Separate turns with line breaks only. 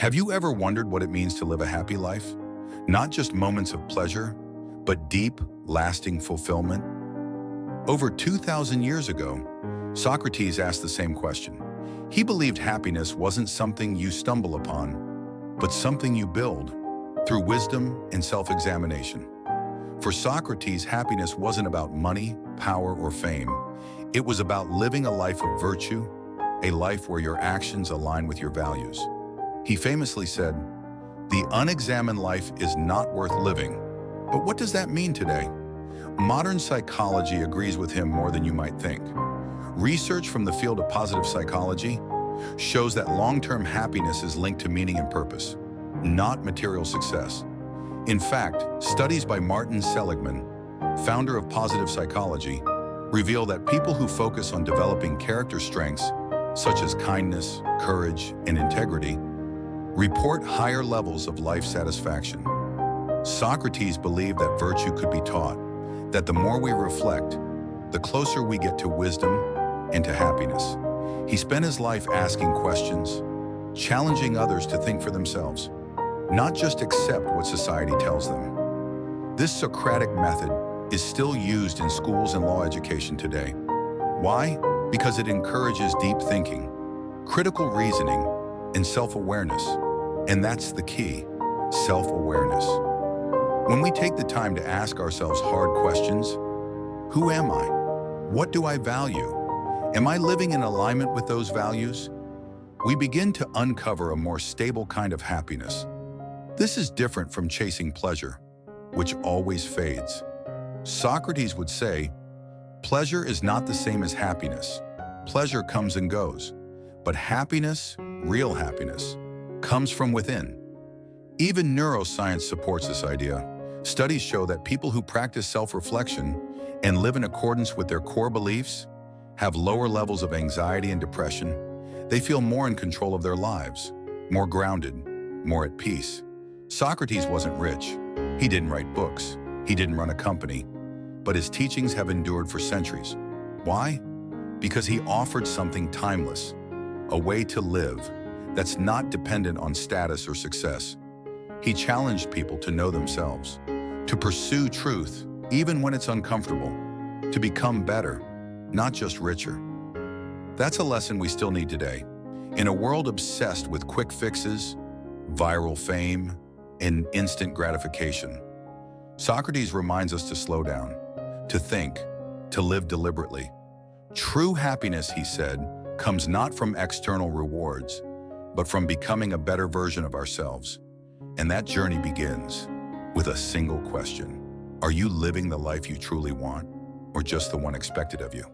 Have you ever wondered what it means to live a happy life? Not just moments of pleasure, but deep, lasting fulfillment? Over 2,000 years ago, Socrates asked the same question. He believed happiness wasn't something you stumble upon, but something you build through wisdom and self-examination. For Socrates, happiness wasn't about money, power, or fame. It was about living a life of virtue, a life where your actions align with your values. He famously said, "The unexamined life is not worth living." But what does that mean today? Modern psychology agrees with him more than you might think. Research from the field of positive psychology shows that long-term happiness is linked to meaning and purpose, not material success. In fact, studies by Martin Seligman, founder of positive psychology, reveal that people who focus on developing character strengths, such as kindness, courage, and integrity, report higher levels of life satisfaction. Socrates believed that virtue could be taught, that the more we reflect, the closer we get to wisdom and to happiness. He spent his life asking questions, challenging others to think for themselves, not just accept what society tells them. This Socratic method is still used in schools and law education today. Why? Because it encourages deep thinking, critical reasoning, and self-awareness. And that's the key, self-awareness. When we take the time to ask ourselves hard questions, who am I? What do I value? Am I living in alignment with those values? We begin to uncover a more stable kind of happiness. This is different from chasing pleasure, which always fades. Socrates would say, pleasure is not the same as happiness. Pleasure comes and goes, but happiness, real happiness, comes from within. Even neuroscience supports this idea. Studies show that people who practice self-reflection and live in accordance with their core beliefs have lower levels of anxiety and depression. They feel more in control of their lives, more grounded, more at peace. Socrates wasn't rich. He didn't write books. He didn't run a company. But his teachings have endured for centuries. Why? Because he offered something timeless, a way to live that's not dependent on status or success. He challenged people to know themselves, to pursue truth even when it's uncomfortable, to become better, not just richer. That's a lesson we still need today. In a world obsessed with quick fixes, viral fame, and instant gratification, Socrates reminds us to slow down, to think, to live deliberately. True happiness, he said, comes not from external rewards, but from becoming a better version of ourselves. And that journey begins with a single question. Are you living the life you truly want, or just the one expected of you?